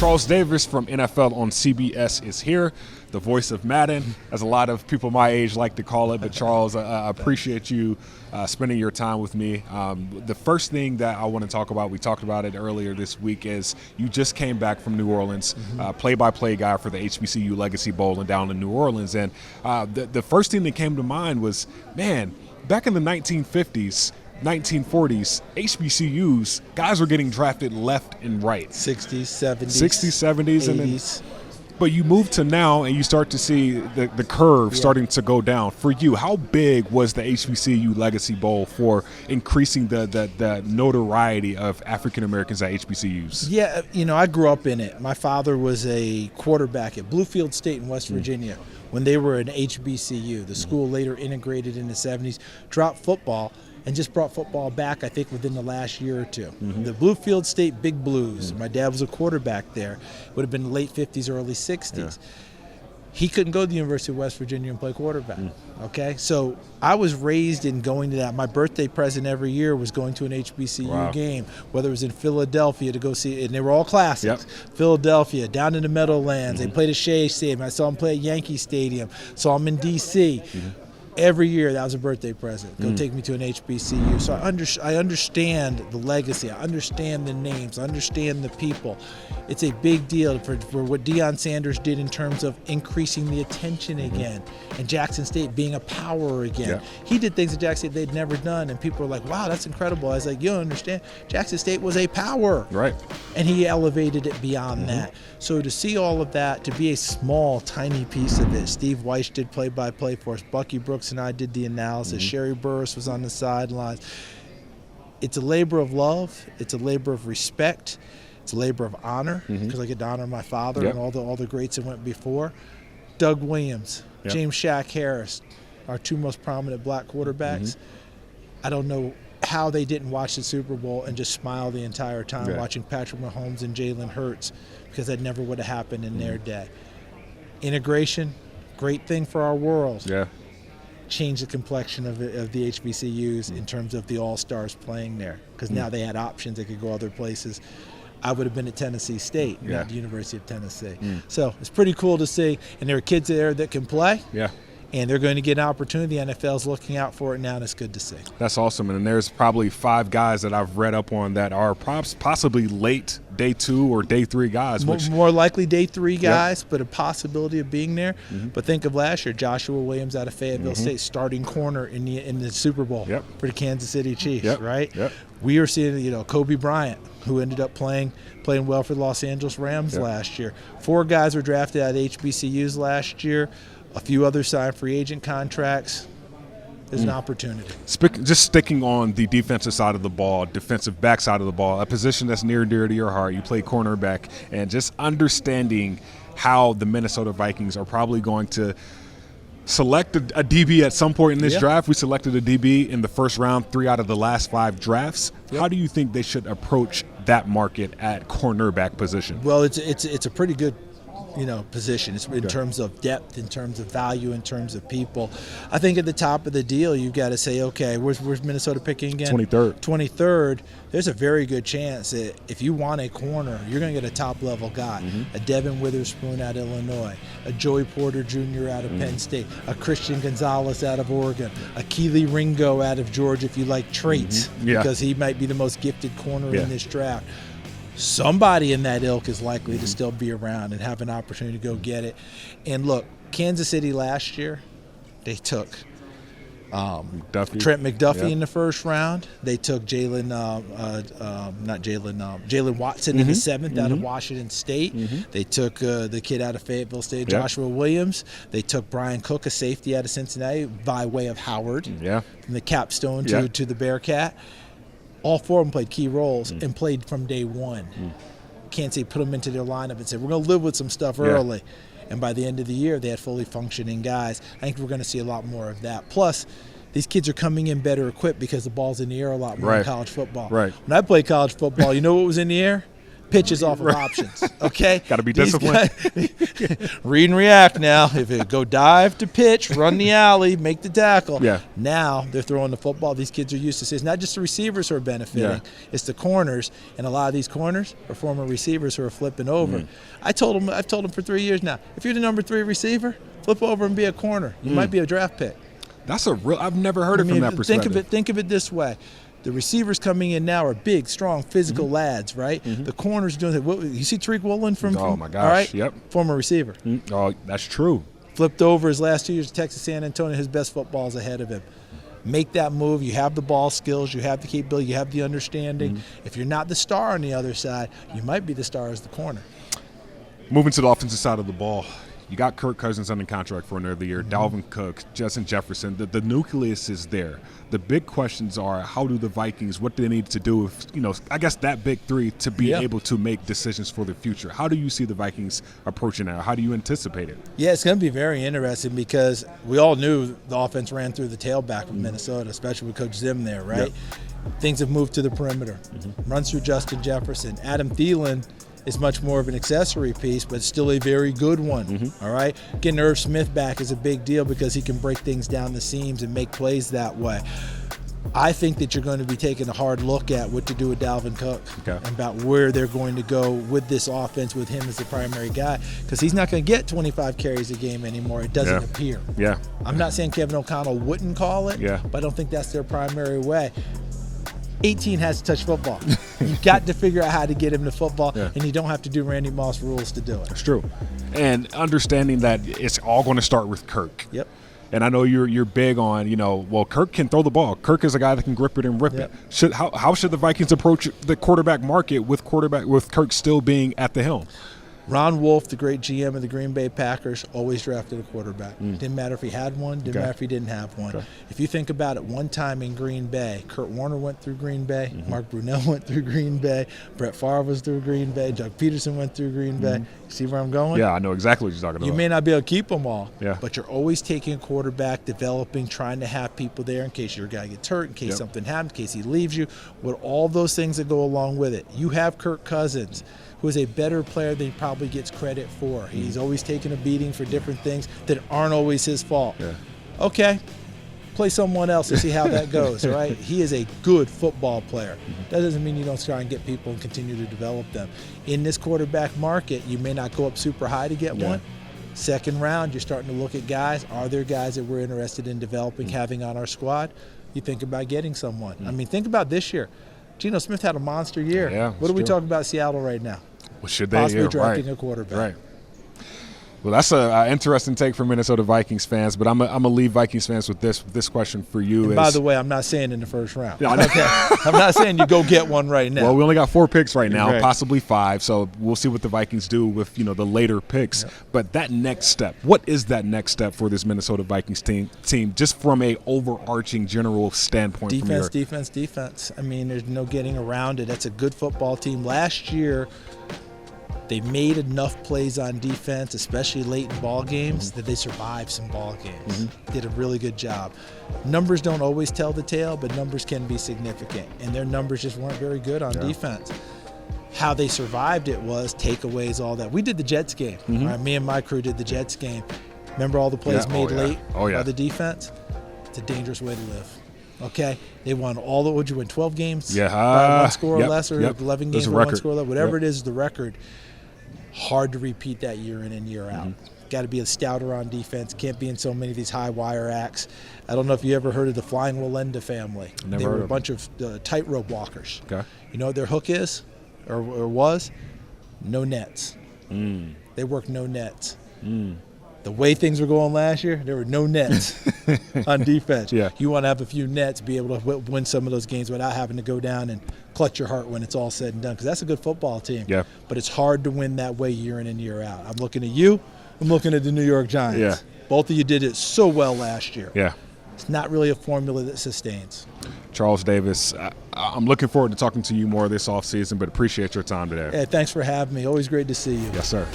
Charles Davis from NFL on CBS is here, the voice of Madden, as a lot of people my age like to call it. But Charles, I appreciate you spending your time with me. The first thing that I want to talk about, we talked about it earlier this week, is you just came back from New Orleans, play-by-play guy for the HBCU Legacy Bowl and down in New Orleans. And the first thing that came to mind was, man, back in the 1950s, 1940s, HBCUs, guys were getting drafted left and right. 60s, 70s. 60s, 70s. 80s. And then, but you move to now and you start to see the curve starting to go down. For you, how big was the HBCU Legacy Bowl for increasing the notoriety of African Americans at HBCUs? Yeah, I grew up in it. My father was a quarterback at Bluefield State in West Virginia when they were an HBCU. The school later integrated in the 70s, dropped football, and just brought football back, I think, within the last year or two. The Bluefield State Big Blues, my dad was a quarterback there. It would have been the late 50s, early 60s. Yeah. He couldn't go to the University of West Virginia and play quarterback, okay? So I was raised in going to that. My birthday present every year was going to an HBCU game, whether it was in Philadelphia to go see, and they were all classics. Philadelphia, down in the Meadowlands. They played at Shea Stadium. I saw them play at Yankee Stadium. Saw them in D.C. Every year, that was a birthday present. Go take me to an HBCU. So I understand the legacy. I understand the names. I understand the people. It's a big deal for what Deion Sanders did in terms of increasing the attention again and Jackson State being a power again. He did things at Jackson State they'd never done, and people were like, wow, that's incredible. I was like, you don't understand. Jackson State was a power. Right. And he elevated it beyond that. So to see all of that, to be a small, tiny piece of it, Steve Weiss did play-by-play for us. Bucky Brooks and I did the analysis. Sherry Burris was on the sidelines. It's a labor of love. It's a labor of respect. It's a labor of honor, because I get to honor my father and all the greats that went before. Doug Williams, James Shaq Harris, our two most prominent black quarterbacks. I don't know how they didn't watch the Super Bowl and just smile the entire time watching Patrick Mahomes and Jalen Hurts, because that never would have happened in their day. Integration, great thing for our world. Change the complexion of the HBCUs in terms of the All-Stars playing there, because now they had options. They could go other places. I would have been at Tennessee State, not the University of Tennessee. So it's pretty cool to see. And there are kids there that can play. And they're going to get an opportunity. The NFL's looking out for it now, and it's good to see. That's awesome. And there's probably 5 guys that I've read up on that are possibly late day 2 or day 3 guys. More likely day 3 guys, but a possibility of being there. But think of last year, Joshua Williams out of Fayetteville State, starting corner in the Super Bowl for the Kansas City Chiefs, right? We are seeing, Kobe Bryant, who ended up playing well for the Los Angeles Rams last year. 4 guys were drafted out of HBCUs last year. A few others signed free agent contracts. There's an opportunity. Just sticking on the defensive side of the ball, defensive back side of the ball, a position that's near and dear to your heart. You play cornerback, and just understanding how the Minnesota Vikings are probably going to select a DB at some point in this draft. We selected a DB in the first round, 3 out of the last 5 drafts. How do you think they should approach that market at cornerback position? Well, it's a pretty good position. It's in terms of depth, in terms of value, in terms of people. I think at the top of the deal, you've got to say, okay, where's Minnesota picking again? 23rd. 23rd. There's a very good chance that if you want a corner, you're going to get a top-level guy. A Devin Witherspoon out of Illinois, a Joey Porter Jr. out of Penn State, a Christian Gonzalez out of Oregon, a Keely Ringo out of Georgia, if you like traits, because he might be the most gifted corner in this draft. Somebody in that ilk is likely to still be around and have an opportunity to go get it. And look, Kansas City last year, they took Trent McDuffie in the first round. They took Jalen Watson in the 7th out of Washington State. They took the kid out of Fayetteville State, Joshua Williams. They took Brian Cook, a safety out of Cincinnati, by way of Howard, from the capstone to the Bearcat. All 4 of them played key roles and played from day one. Can't say put them into their lineup and say, we're going to live with some stuff early. And by the end of the year, they had fully functioning guys. I think we're going to see a lot more of that. Plus, these kids are coming in better equipped because the ball's in the air a lot more in college football. When I played college football, you know what was in the air? pitches off of options. Okay, got to be disciplined. Read and react now. If it go dive to pitch, run the alley, make the tackle. Yeah. Now they're throwing the football. These kids are used to. It's not just the receivers who are benefiting. It's the corners, and a lot of these corners are former receivers who are flipping over. I've told them for 3 years now. If you're the number 3 receiver, flip over and be a corner. You might be a draft pick. That's a real. I've never heard it from that perspective. Think of it this way. The receivers coming in now are big, strong, physical lads, right? The corners doing it. You see Tariq Woolen from? Oh my gosh! All right? Yep. Former receiver. Oh, that's true. Flipped over his last 2 years at Texas San Antonio. His best football is ahead of him. Make that move. You have the ball skills. You have the capability. You have the understanding. If you're not the star on the other side, you might be the star as the corner. Moving to the offensive side of the ball. You got Kirk Cousins under contract for another year, Dalvin Cook, Justin Jefferson. The nucleus is there. The big questions are, how do the Vikings, what do they need to do with, I guess that big 3 to be able to make decisions for the future? How do you see the Vikings approaching that? How do you anticipate it? Yeah, it's going to be very interesting because we all knew the offense ran through the tailback of Minnesota, especially with Coach Zim there, right? Yep. Things have moved to the perimeter. Runs through Justin Jefferson. Adam Thielen is much more of an accessory piece, but still a very good one, all right? Getting Irv Smith back is a big deal because he can break things down the seams and make plays that way. I think that you're going to be taking a hard look at what to do with Dalvin Cook and about where they're going to go with this offense with him as the primary guy, because he's not going to get 25 carries a game anymore. It doesn't appear. Yeah. I'm not saying Kevin O'Connell wouldn't call it, but I don't think that's their primary way. 18 has to touch football. You've got to figure out how to get him to football, and you don't have to do Randy Moss rules to do it. That's true. And understanding that it's all going to start with Kirk. Yep. And I know you're big on, well, Kirk can throw the ball. Kirk is a guy that can grip it and rip it. How should the Vikings approach the quarterback market with Kirk still being at the helm? Ron Wolf, the great GM of the Green Bay Packers, always drafted a quarterback. Didn't matter if he had one, didn't matter if he didn't have one. If you think about it, one time in Green Bay, Kurt Warner went through Green Bay, Mark Brunell went through Green Bay, Brett Favre was through Green Bay, Doug Peterson went through Green Bay. See where I'm going? Yeah, I know exactly what you're talking about. You may not be able to keep them all, Yeah. but you're always taking a quarterback, developing, trying to have people there in case your guy gets hurt, in case something happens, in case he leaves you, with all those things that go along with it. You have Kirk Cousins, who is a better player than he probably gets credit for. He's always taken a beating for different things that aren't always his fault. Okay, play someone else and see how that goes, right? He is a good football player. That doesn't mean you don't try and get people and continue to develop them. In this quarterback market, you may not go up super high to get one. Second round, you're starting to look at guys. Are there guys that we're interested in developing, having on our squad? You think about getting someone. I mean, think about this year. Geno Smith had a monster year. What are we talking about Seattle right now? Well, should they possibly drafting a quarterback? Right. Well, that's an interesting take from Minnesota Vikings fans, but I'm gonna leave Vikings fans with this question for you. And by the way, I'm not saying in the first round. Okay. I'm not saying you go get one right now. Well, we only got 4 picks right now, possibly 5, so we'll see what the Vikings do with the later picks. But that next step, what is that next step for this Minnesota Vikings team just from a overarching general standpoint? Defense. I mean, there's no getting around it. That's a good football team. Last year, they made enough plays on defense, especially late in ball games, that they survived some ball games. Did a really good job. Numbers don't always tell the tale, but numbers can be significant, and their numbers just weren't very good on defense. How they survived it was takeaways, all that. We did the Jets game. Right? Me and my crew did the Jets game. Remember all the plays made late by the defense? It's a dangerous way to live. Okay, they won would you win 12 games? By 1 score or less, or 11 games by 1 score or less, whatever it is, the record. Hard to repeat that year in and year out. Got to be a stouter on defense. Can't be in so many of these high wire acts. I don't know if you ever heard of the Flying Walenda family. They were a bunch of tightrope walkers. You know what their hook is, or was? No nets. They worked no nets. The way things were going last year, there were no nets on defense. You want to have a few nets, be able to win some of those games without having to go down and clutch your heart when it's all said and done, because that's a good football team. But it's hard to win that way year in and year out. I'm looking at you. I'm looking at the New York Giants. Both of you did it so well last year. It's not really a formula that sustains. Charles Davis, I'm looking forward to talking to you more this offseason, but appreciate your time today. Hey, thanks for having me. Always great to see you. Yes, sir.